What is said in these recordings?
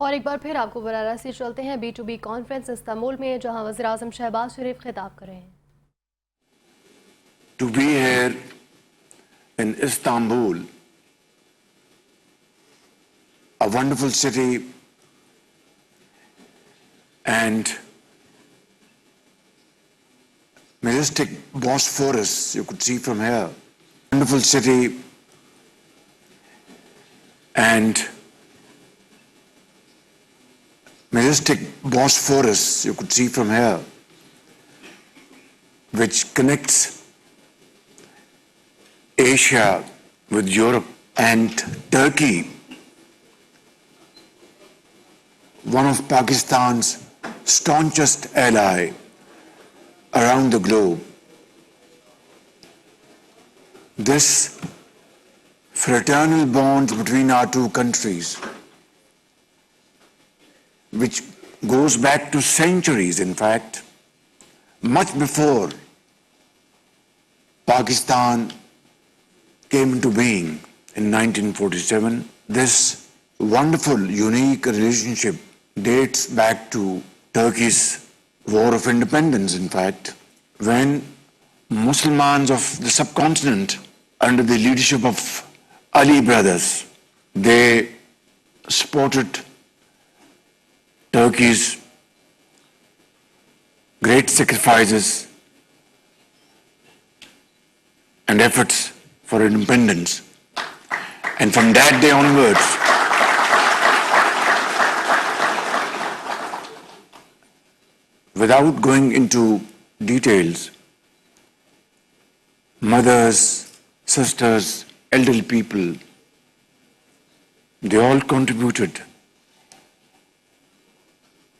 اور ایک بار پھر آپ کو براہ راست چلتے ہیں B2B کانفرنس استنبول میں، جہاں وزیر اعظم شہباز شریف خطاب کر رہے ہیں. To be here in Istanbul, a wonderful city and majestic Bosphorus you could see from here. Wonderful city and majestic Bosphorus you could see from here, which connects Asia with Europe, and Turkey, one of Pakistan's staunchest ally around the globe. This fraternal bond between our two countries, which goes back to centuries, in fact, much before Pakistan came into being in 1947. This wonderful, unique relationship dates back to Turkey's War of Independence, in fact, when Muslims of the subcontinent, under the leadership of Ali brothers, they supported Turkey's great sacrifices and efforts for independence. And from that day onwards, without going into details, mothers, sisters, elderly people, they all contributed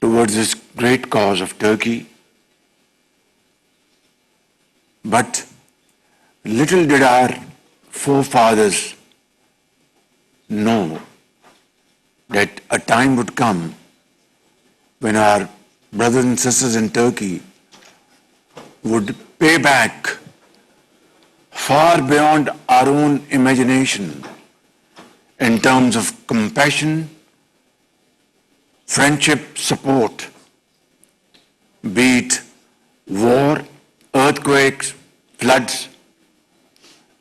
towards this great cause of Turkey. But little did our forefathers know that a time would come when our brothers and sisters in Turkey would pay back far beyond our own imagination in terms of compassion, friendship, support, be it war, earthquakes, floods.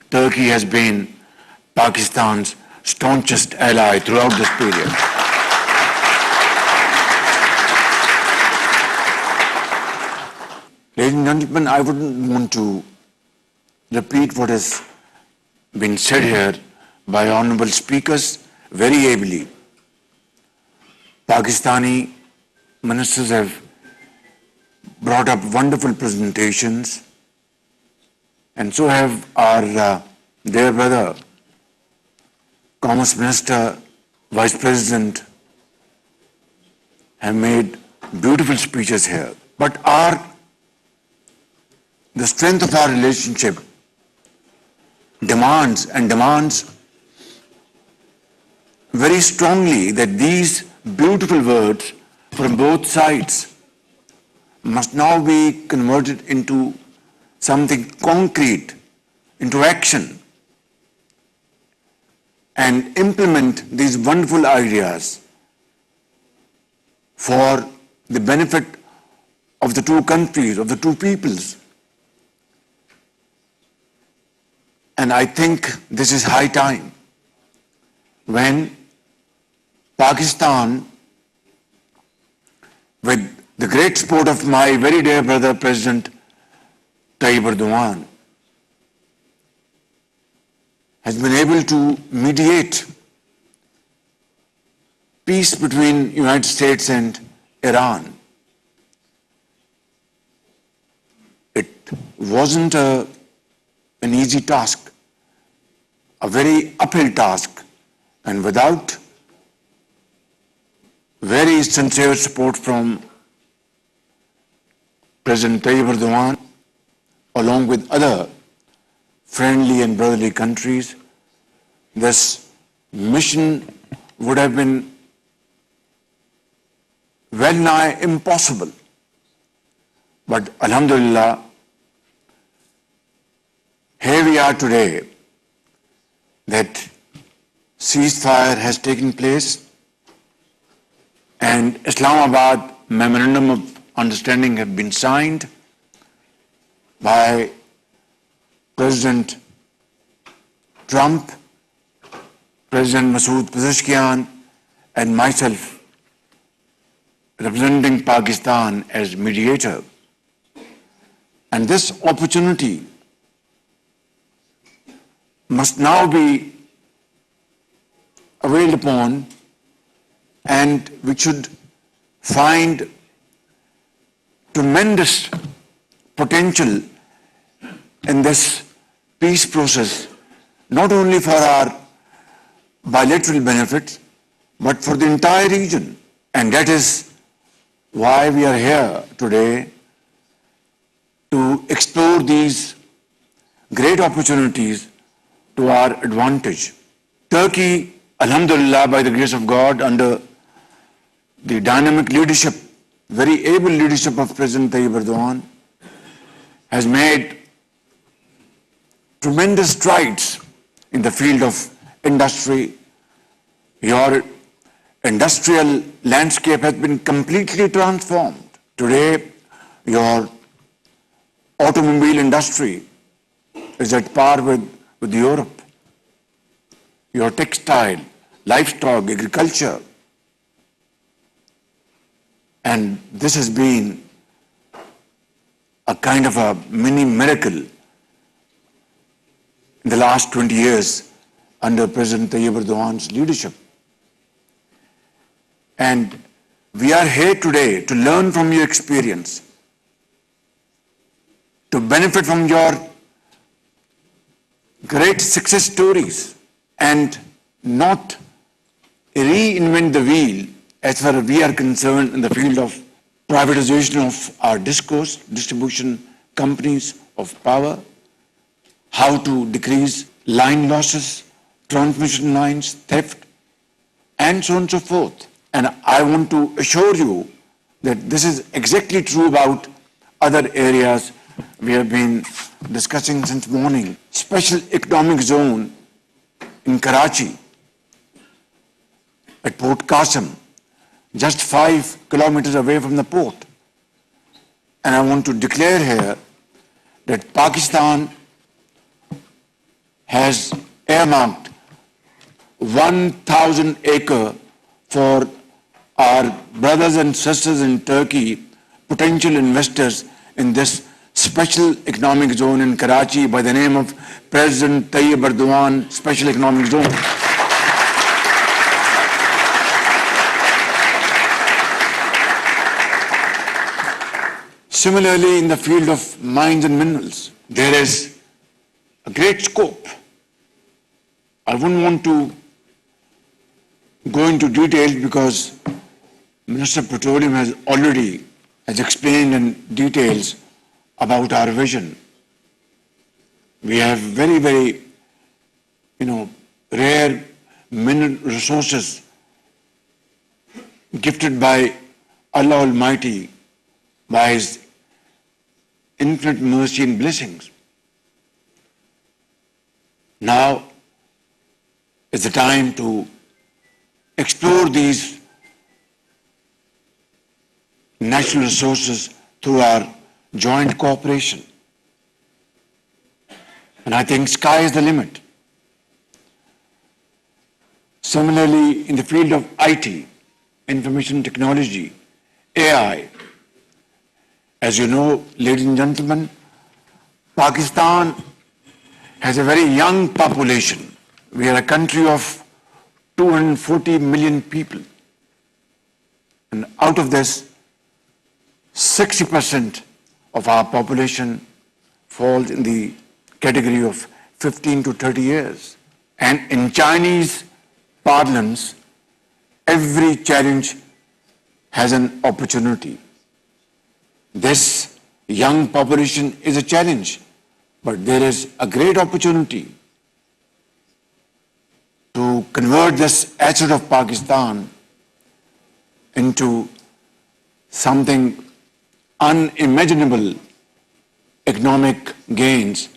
Turkey has been Pakistan's staunchest ally throughout this period. Ladies and gentlemen, I wouldn't want to repeat what has been said here by honorable speakers very ably. Pakistani ministers have brought up wonderful presentations, and so have our dear brother, Commerce Minister, Vice President, have made beautiful speeches here. But the strength of our relationship demands very strongly that these beautiful words from both sides must now be converted into something concrete, into action, and implement these wonderful ideas for the benefit of the two countries, of the two peoples. And I think this is high time when Pakistan, with the great support of my very dear brother, President Tayyip Erdogan, has been able to mediate peace between United States and Iran. It wasn't an easy task, a very uphill task, and without very sincere support from President Tayyip Erdogan, along with other friendly and brotherly countries, this mission would have been well nigh impossible. But Alhamdulillah, here we are today, that ceasefire has taken place, and Islamabad Memorandum of Understanding have been signed by President Trump, President Masood Pezeshkian, and myself, representing Pakistan as mediator. And this opportunity must now be availed upon, and we should find tremendous potential in this peace process, not only for our bilateral benefits, but for the entire region. And that is why we are here today, to explore these great opportunities to our advantage. Turkey, alhamdulillah, by the grace of God, under the dynamic leadership, very able leadership of President Tayyip Erdogan, has made tremendous strides in the field of industry. Your industrial landscape has been completely transformed. Today, your automobile industry is at par with Europe. Your textile, livestock, agriculture. And this has been a kind of a mini miracle in the last 20 years under President Tayyip Erdogan's leadership. And we are here today to learn from your experience, to benefit from your great success stories, and not reinvent the wheel as far as we are concerned in the field of privatization of our discourse, distribution companies of power, how to decrease line losses, transmission lines, theft, and so on and so forth. And I want to assure you that this is exactly true about other areas we have been discussing since morning. Special economic zone in Karachi, at Port Qasim, just 5 kilometers away from the port. And I want to declare here that Pakistan has earmarked 1,000 acres for our brothers and sisters in Turkey, potential investors in this special economic zone in Karachi by the name of President Tayyip Erdogan Special Economic Zone. Similarly, in the field of mines and minerals, there is a great scope. I wouldn't want to go into details because Minister of Petroleum has already explained in details about our vision. We have very, very, rare mineral resources gifted by Allah Almighty, by His infinite mercy and blessings. Now is the time to explore these natural resources through our joint cooperation. And I think sky is the limit. Similarly, in the field of IT, information technology, AI, as you know, ladies and gentlemen, Pakistan has a very young population. We are a country of 240 million people. And out of this, 60% of our population falls in the category of 15 to 30 years. And in Chinese parlance, every challenge has an opportunity. This young population is a challenge, but there is a great opportunity to convert this asset of Pakistan into something unimaginable economic gains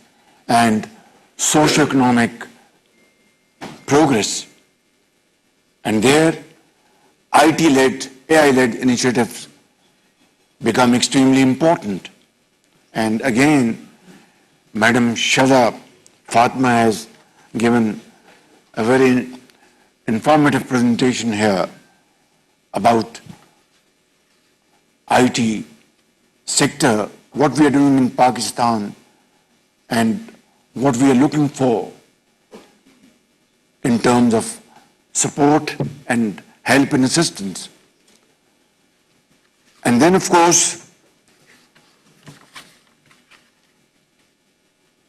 and socio-economic progress. And there, IT-led AI-led initiatives become extremely important. And again, Madam Shada Fatma has given a very informative presentation here about IT sector, what we are doing in Pakistan and what we are looking for in terms of support and help and assistance. And then, of course,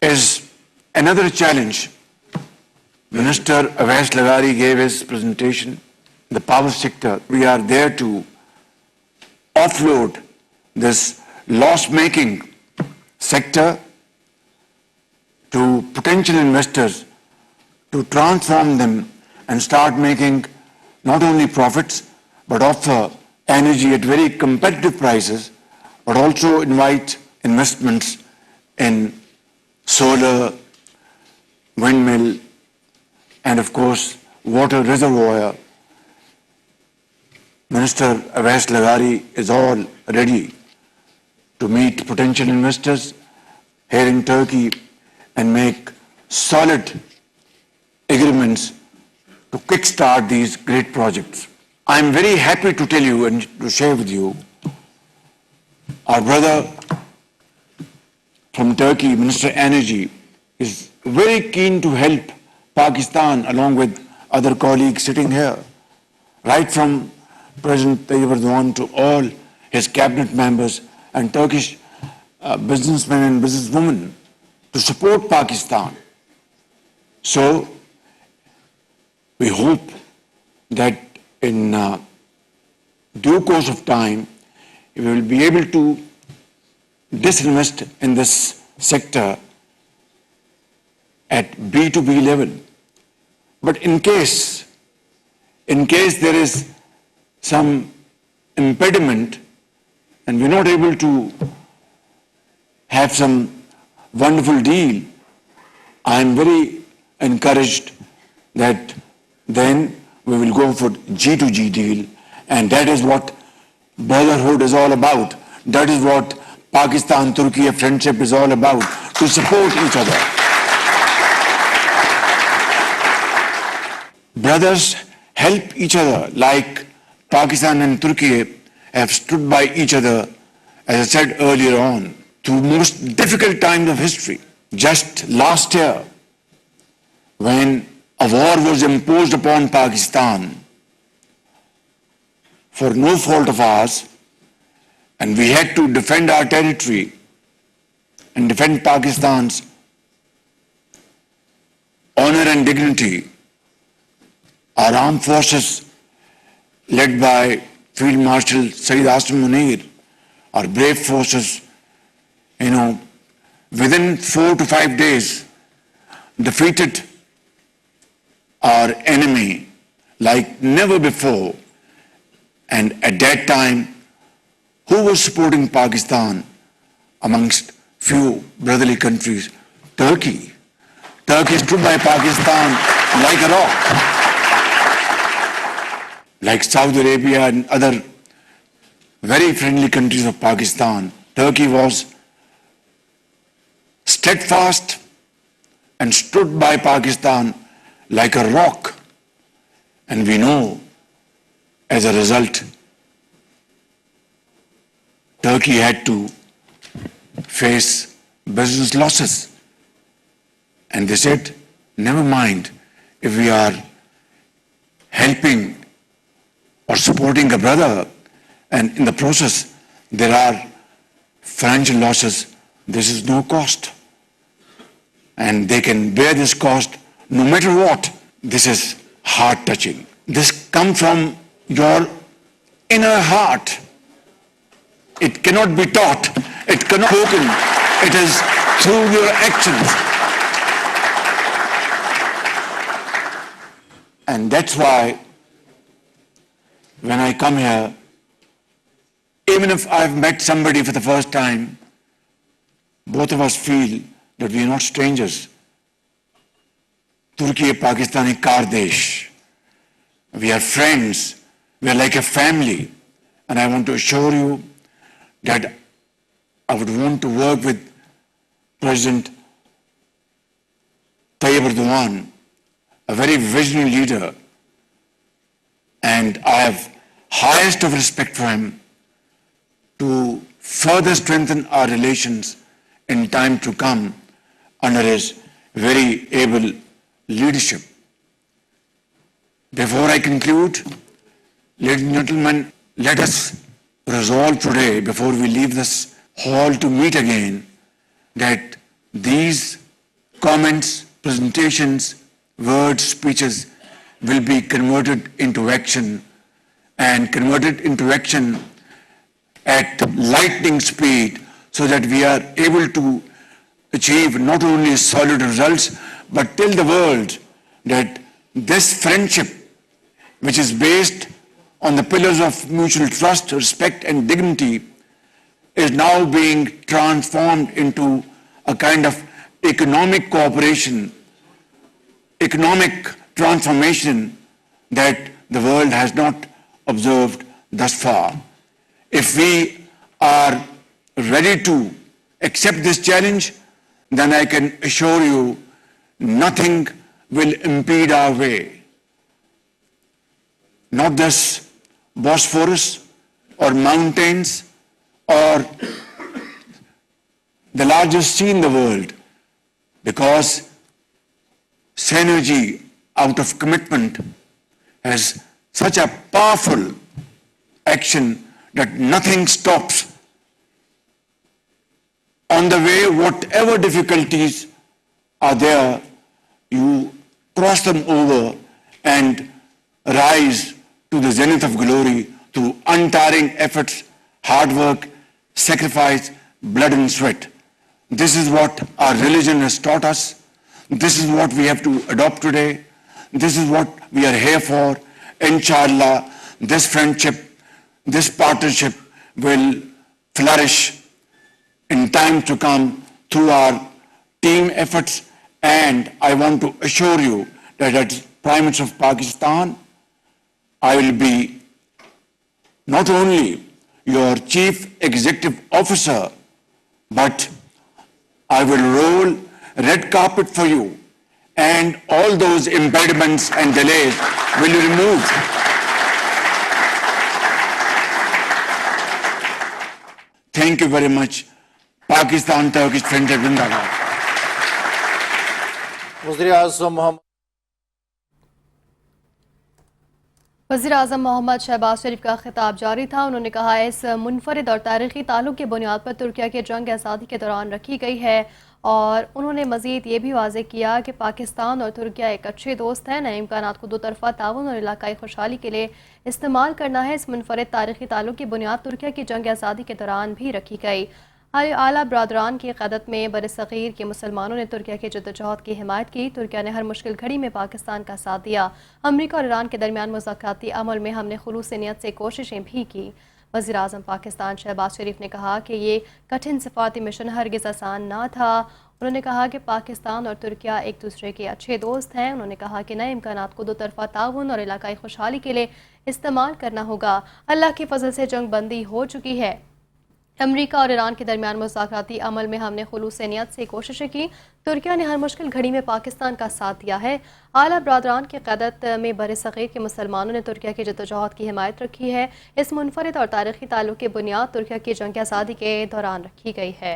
is another challenge. Minister Awais Lagari gave his presentation. The power sector, we are there to offload this loss-making sector to potential investors, to transform them and start making not only profits, but offer energy at very competitive prices, but also invite investments in solar, windmill, and of course, water reservoir. Minister Awais Lagari is all ready to meet potential investors here in Turkey and make solid agreements to kickstart these great projects. I'm very happy to tell you and to share with you, our brother from Turkey, Minister Energy, is very keen to help Pakistan along with other colleagues sitting here, right from President Tayyip Erdogan to all his cabinet members and Turkish businessmen and businesswomen to support Pakistan. So we hope that in due course of time, we will be able to disinvest in this sector at B2B level. But in case there is some impediment and we're not able to have some wonderful deal, I am very encouraged that then we will go for G2G deal, and that is what brotherhood is all about. That is what Pakistan-Turkey friendship is all about, to support each other. Brothers help each other, like Pakistan and Turkey have stood by each other, as I said earlier on, through most difficult times of history. Just last year, when a war was imposed upon Pakistan for no fault of ours, and we had to defend our territory and defend Pakistan's honor and dignity, our armed forces led by Field Marshal Sayyid Asim Munir, our brave forces, within 4 to 5 days defeated our enemy like never before. And at that time, who was supporting Pakistan amongst few brotherly countries? Turkey. Turkey stood by Pakistan like a rock. Like Saudi Arabia and other very friendly countries of Pakistan, Turkey was steadfast and stood by Pakistan like a rock. And we know, as a result, Turkey had to face business losses. And they said, never mind, if we are helping or supporting a brother, and in the process there are financial losses, this is no cost. And they can bear this cost no matter what. This is heart-touching. This comes from your inner heart. It cannot be taught. It cannot be spoken. It is through your actions. And that's why when I come here, even if I've met somebody for the first time, both of us feel that we are not strangers. Turkey and Pakistan is Kardesh. We are friends. We are like a family. And I want to assure you that I would want to work with President Tayyip Erdogan, a very visionary leader, and I have highest of respect for him, to further strengthen our relations in time to come under his very able leadership. Before I conclude, ladies and gentlemen, let us resolve today, before we leave this hall to meet again, that these comments, presentations, words, speeches will be converted into action, and converted into action at lightning speed, so that we are able to achieve not only solid results, but tell the world that this friendship, which is based on the pillars of mutual trust, respect and dignity, is now being transformed into a kind of economic cooperation, economic transformation that the world has not observed thus far. If we are ready to accept this challenge, then I can assure you nothing will impede our way. Not this Bosphorus or mountains or the largest sea in the world, because synergy out of commitment has such a powerful action that nothing stops. On the way, whatever difficulties are there, you cross them over and rise to the zenith of glory through untiring efforts, hard work, sacrifice, blood and sweat. This is what our religion has taught us. This is what we have to adopt today. This is what we are here for. Inshallah, this friendship, this partnership will flourish in time to come through our team efforts. And I want to assure you that as Prime Minister of Pakistan, I will be not only your Chief Executive Officer, but I will roll red carpet for you, and all those impediments and delays will be removed. Thank you very much. Pakistan Turkish Friendship Zindabad. वज़ीर-ए-आज़म मोहम्मद वज़ीर-ए-आज़म मोहम्मद शहबाज शरीफ का खिताब जारी था। उन्होंने कहा, इस मुनफरिद और तारीख़ी ताल्लुक़ की बुनियाद पर तुर्किया के जंग आज़ादी के दौरान रखी गई है। और उन्होंने मज़ीद ये भी वाज़ेह किया कि पाकिस्तान और तुर्किया एक अच्छे दोस्त हैं। नए इम्कानात को दो तरफ़ा ताउन और इलाकाई खुशहाली के लिए इस्तेमाल करना है। इस मुनफरिद तारीख़ी ताल्लुक़ की बुनियाद तुर्किया की जंग आज़ादी के दौरान भी रखी गई। आला बरदरान की क़यादत में बरसग़ीर के मुसलमानों ने तुर्किया की जद्दोजहद की हिमायत की। तुर्किया ने हर मुश्किल घड़ी में पाकिस्तान का साथ दिया। अमरीका और ईरान के दरमियान मुज़ाकराती अमल में हमने खुलूस नियत से कोशिशें भी की। वज़ीर-ए-आज़म पाकिस्तान शहबाज शरीफ ने कहा कि ये कठिन सफ़ारती मिशन हरगिज़ आसान ना था। उन्होंने कहा कि पाकिस्तान और तुर्किया एक दूसरे के अच्छे दोस्त हैं। उन्होंने कहा कि नए इम्कानात को दो तरफ़ा ताउन और इलाकाई खुशहाली के लिए इस्तेमाल करना होगा। अल्लाह के फजल से जंग बंदी हो चुकी है। अमरीका और ईरान के दरमियान मुज़ाकराती अमल में हमने खुलूस नियत से कोशिशें की। तुर्किया ने हर मुश्किल घड़ी में पाकिस्तान का साथ दिया है। आला बरदरान की क़यादत में बरसग़ीर के मुसलमानों ने तुर्किया की जद्दोजहद की हिमायत रखी है। इस मुनफरिद और तारीख़ी ताल्लुक़ की बुनियाद तुर्किया की जंग आज़ादी के दौरान रखी गई है।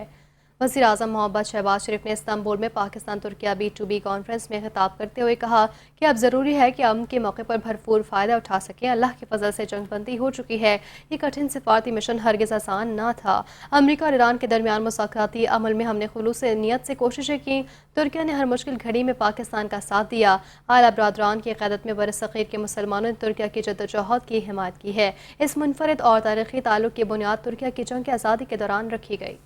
वज़ीर-ए-आज़म मोहम्मद शहबाज शरीफ ने इस्तांबुल में पाकिस्तान तुर्किया B2B कॉन्फ्रेंस में खिताब करते हुए कहा कि अब ज़रूरी है कि अमन के मौके पर भरपूर फ़ायदा उठा सकें। अल्लाह के फजल से जंग बंदी हो चुकी है। ये कठिन सिफारती मिशन हरगिज़ आसान ना था। अमरीका और ईरान के दरमियान मुज़ाकराती अमल में हमने खुलूस नियत से कोशिशें की। तुर्किया ने हर मुश्किल घड़ी में पाकिस्तान का साथ दिया। आला बरदरान की क़यादत में बरसग़ीर के मुसलमानों ने तुर्किया की जद्दोजहद की हिमायत की है। इस मुनफरिद और तारीख़ी ताल्लुक़ की बुनियाद तुर्किया की जंग आज़ादी के दौरान रखी गई।